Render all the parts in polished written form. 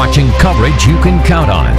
watching coverage you can count on.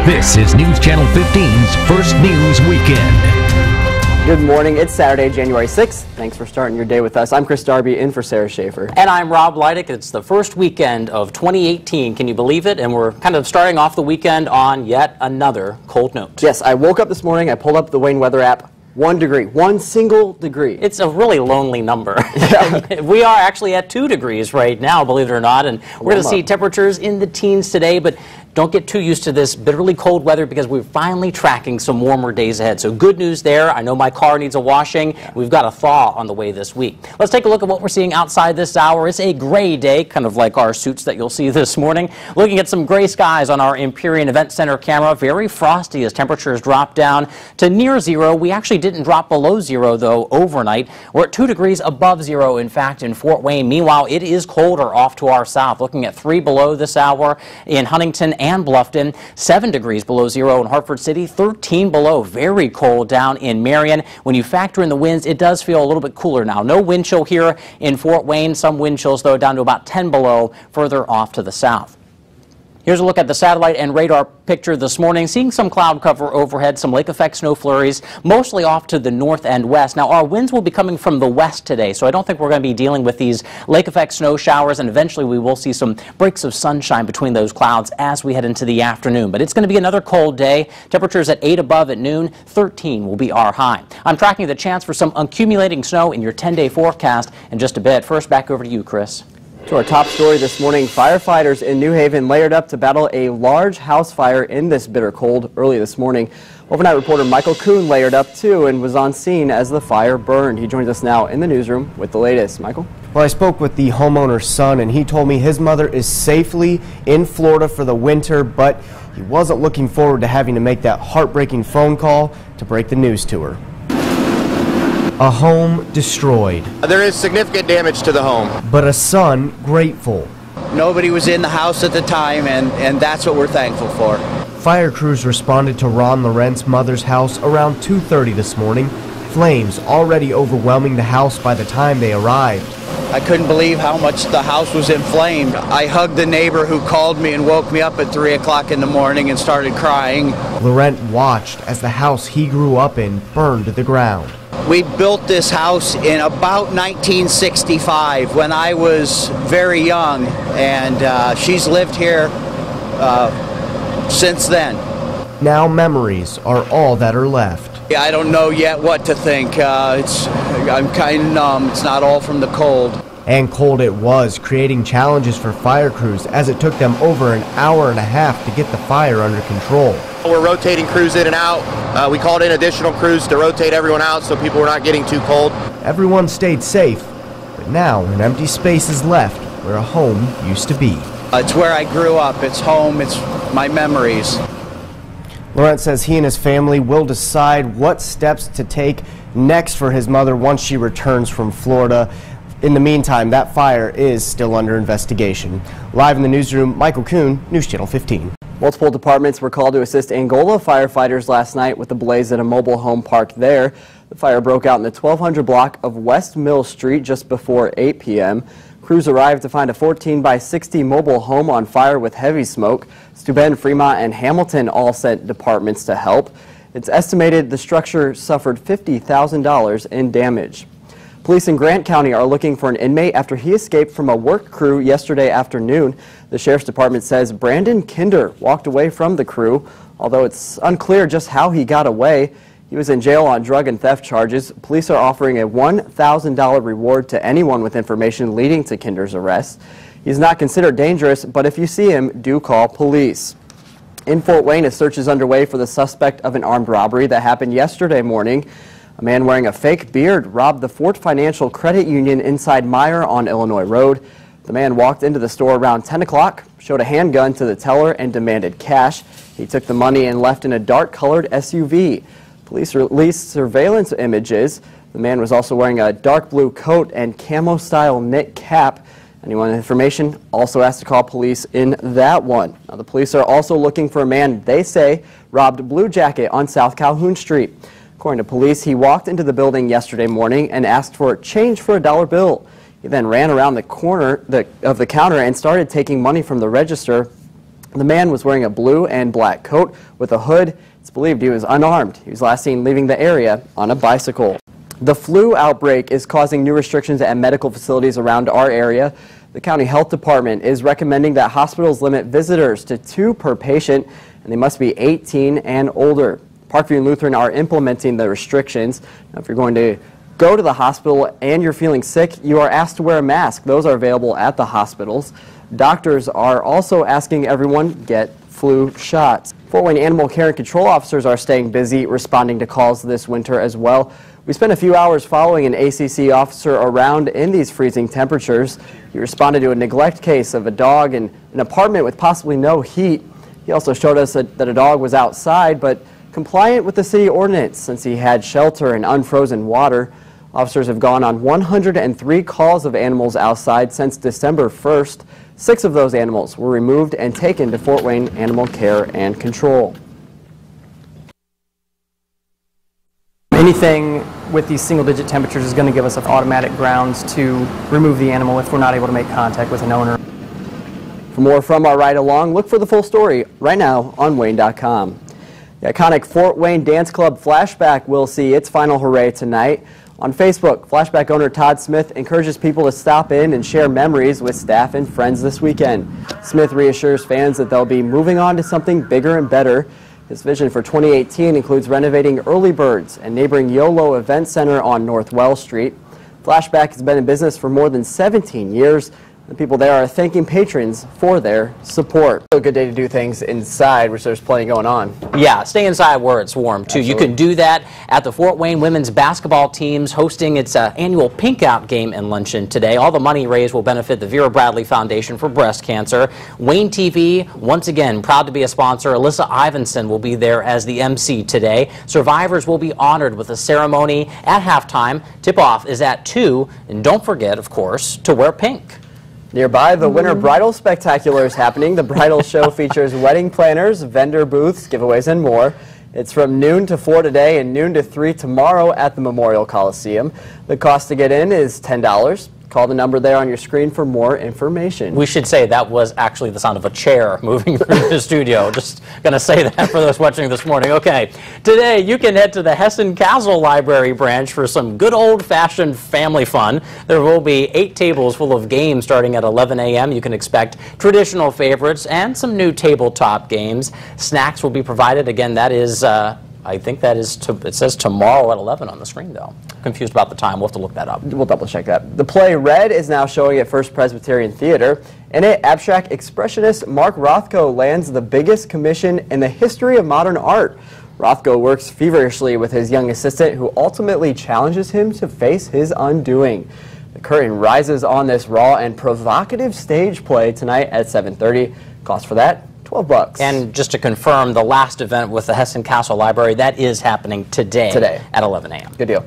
This is News Channel 15's First News Weekend. Good morning. It's Saturday, January 6th. Thanks for starting your day with us. I'm Chris Darby in for Sarah Schaefer. And I'm Rob Leidick. It's the first weekend of 2018. Can you believe it? And we're kind of starting off the weekend on yet another cold note. Yes, I woke up this morning. I pulled up the Wayne weather app. 1 degree, 1 single degree. It's a really lonely number. Yeah. We are actually at 2 degrees right now, believe it or not, and we're going to see temperatures in the teens today, but don't get too used to this bitterly cold weather because we're finally tracking some warmer days ahead. So good news there. I know my car needs a washing. We've got a thaw on the way this week. Let's take a look at what we're seeing outside this hour. It's a gray day, kind of like our suits that you'll see this morning. Looking at some gray skies on our Empyrean Event Center camera. Very frosty as temperatures drop down to near zero. We actually didn't drop below zero, though, overnight. We're at 2 degrees above zero, in fact, in Fort Wayne. Meanwhile, it is colder off to our south. Looking at 3 below this hour in Huntington and Bluffton, 7 degrees below zero in Hartford City, 13 below, very cold down in Marion. When you factor in the winds, it does feel a little bit cooler now. No wind chill here in Fort Wayne. Some wind chills, though, down to about 10 below further off to the south. Here's a look at the satellite and radar picture this morning. Seeing some cloud cover overhead, some lake effect snow flurries, mostly off to the north and west. Now, our winds will be coming from the west today, so I don't think we're going to be dealing with these lake effect snow showers, and eventually we will see some breaks of sunshine between those clouds as we head into the afternoon. But it's going to be another cold day. Temperatures at 8 above at noon, 13 will be our high. I'm tracking the chance for some accumulating snow in your 10-day forecast in just a bit. First, back over to you, Chris. To our top story this morning, firefighters in New Haven layered up to battle a large house fire in this bitter cold early this morning. Overnight reporter Michael Kuhn layered up too and was on scene as the fire burned. He joins us now in the newsroom with the latest. Michael? Well, I spoke with the homeowner's son, and he told me his mother is safely in Florida for the winter, but he wasn't looking forward to having to make that heartbreaking phone call to break the news to her. A home destroyed. There is significant damage to the home. But a son grateful. Nobody was in the house at the time, and that's what we're thankful for. Fire crews responded to Ron Lorent's mother's house around 2:30 this morning. Flames already overwhelming the house by the time they arrived. I couldn't believe how much the house was inflamed. I hugged the neighbor who called me and woke me up at 3 o'clock in the morning and started crying. Laurent watched as the house he grew up in burned to the ground. We built this house in about 1965 when I was very young, and she's lived here since then. Now memories are all that are left. I don't know yet what to think. I'm kind of numb. It's not all from the cold. And cold it was, creating challenges for fire crews as it took them over an hour and a half to get the fire under control. We're rotating crews in and out. We called in additional crews to rotate everyone out so people were not getting too cold. Everyone stayed safe, but now an empty space is left where a home used to be. It's where I grew up. It's home. It's my memories. Laurent says he and his family will decide what steps to take next for his mother once she returns from Florida. In the meantime, that fire is still under investigation. Live in the newsroom, Michael Kuhn, News Channel 15. Multiple departments were called to assist Angola firefighters last night with the blaze at a mobile home park there. The fire broke out in the 1200 block of West Mill Street just before 8 p.m. Crews arrived to find a 14 by 60 mobile home on fire with heavy smoke. Steuben, Fremont, and Hamilton all sent departments to help. It's estimated the structure suffered $50,000 in damage. Police in Grant County are looking for an inmate after he escaped from a work crew yesterday afternoon. The Sheriff's Department says Brandon Kinder walked away from the crew, although it's unclear just how he got away. He was in jail on drug and theft charges. Police are offering a $1,000 reward to anyone with information leading to Kinder's arrest. He's not considered dangerous, but if you see him, do call police. In Fort Wayne, a search is underway for the suspect of an armed robbery that happened yesterday morning. A man wearing a fake beard robbed the Fort Financial Credit Union inside Meyer on Illinois Road. The man walked into the store around 10 o'clock, showed a handgun to the teller, and demanded cash. He took the money and left in a dark-colored SUV. Police released surveillance images. The man was also wearing a dark blue coat and camo-style knit cap. Anyone with information also asked to call police in that one. Now, the police are also looking for a man they say robbed Blue Jacket on South Calhoun Street. According to police, he walked into the building yesterday morning and asked for change for a dollar bill. He then ran around the corner of the counter and started taking money from the register. The man was wearing a blue and black coat with a hood. It's believed he was unarmed. He was last seen leaving the area on a bicycle. The flu outbreak is causing new restrictions at medical facilities around our area. The county health department is recommending that hospitals limit visitors to 2 per patient, and they must be 18 and older. Parkview and Lutheran are implementing the restrictions. Now, if you're going to go to the hospital and you're feeling sick, you are asked to wear a mask. Those are available at the hospitals. Doctors are also asking everyone get flu shots. Fort Wayne Animal Care and Control officers are staying busy responding to calls this winter as well. We spent a few hours following an ACC officer around in these freezing temperatures. He responded to a neglect case of a dog in an apartment with possibly no heat. He also showed us that a dog was outside but compliant with the city ordinance since he had shelter and unfrozen water. Officers have gone on 103 calls of animals outside since December 1st. 6 of those animals were removed and taken to Fort Wayne Animal Care and Control. Anything with these single-digit temperatures is going to give us automatic grounds to remove the animal if we're not able to make contact with an owner. For more from our ride along, look for the full story right now on Wayne.com. The iconic Fort Wayne Dance Club Flashback will see its final hooray tonight. On Facebook, Flashback owner Todd Smith encourages people to stop in and share memories with staff and friends this weekend. Smith reassures fans that they'll be moving on to something bigger and better. His vision for 2018 includes renovating Early Birds and neighboring YOLO Event Center on North Wells Street. Flashback has been in business for more than 17 years. The people there are thanking patrons for their support. A good day to do things inside, which there's plenty going on. Yeah, stay inside where it's warm, too. Absolutely. You can do that at the Fort Wayne women's basketball team's hosting its annual Pink Out game and luncheon today. All the money raised will benefit the Vera Bradley Foundation for Breast Cancer. Wayne TV, once again, proud to be a sponsor. Alyssa Ivinson will be there as the MC today. Survivors will be honored with a ceremony at halftime. Tip-off is at 2. And don't forget, of course, to wear pink. Nearby, the Winter Bridal Spectacular is happening. The bridal show features wedding planners, vendor booths, giveaways, and more. It's from noon to 4 today and noon to 3 tomorrow at the Memorial Coliseum. The cost to get in is $10. Call the number there on your screen for more information. We should say that was actually the sound of a chair moving through the studio. Just going to say that for those watching this morning. Okay, today you can head to the Hessen Castle Library branch for some good old-fashioned family fun. There will be 8 tables full of games starting at 11 a.m. You can expect traditional favorites and some new tabletop games. Snacks will be provided. Again, that is... I think that is, it says tomorrow at 11 on the screen, though. Confused about the time. We'll have to look that up. We'll double check that. The play Red is now showing at First Presbyterian Theater. In it, abstract expressionist Mark Rothko lands the biggest commission in the history of modern art. Rothko works feverishly with his young assistant, who ultimately challenges him to face his undoing. The curtain rises on this raw and provocative stage play tonight at 7:30. Cost for that, $12. And just to confirm, the last event with the Hessen Castle Library, that is happening today at 11 a.m. Good deal.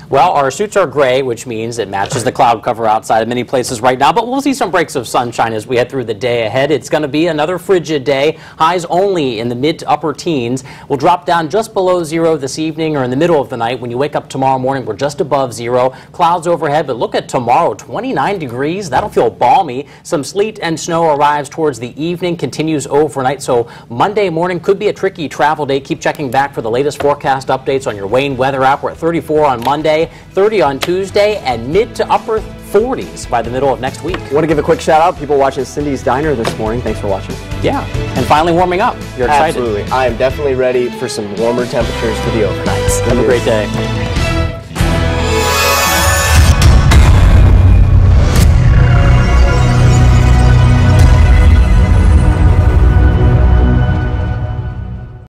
Well, our suits are gray, which means it matches the cloud cover outside in many places right now, but we'll see some breaks of sunshine as we head through the day ahead. It's going to be another frigid day. Highs only in the mid to upper teens. We'll drop down just below 0 this evening or in the middle of the night. When you wake up tomorrow morning, we're just above 0. Clouds overhead, but look at tomorrow, 29 degrees. That'll feel balmy. Some sleet and snow arrives towards the evening, continues overnight, so Monday morning could be a tricky travel day. Keep checking back for the latest forecast updates on your Wayne weather app. We're at 34 on Monday. 30 on Tuesday, and mid to upper 40s by the middle of next week. I want to give a quick shout out. People watching Cindy's Diner this morning. Thanks for watching. Yeah, and finally warming up. You're excited. Absolutely. I am definitely ready for some warmer temperatures for the overnights. Have a great day.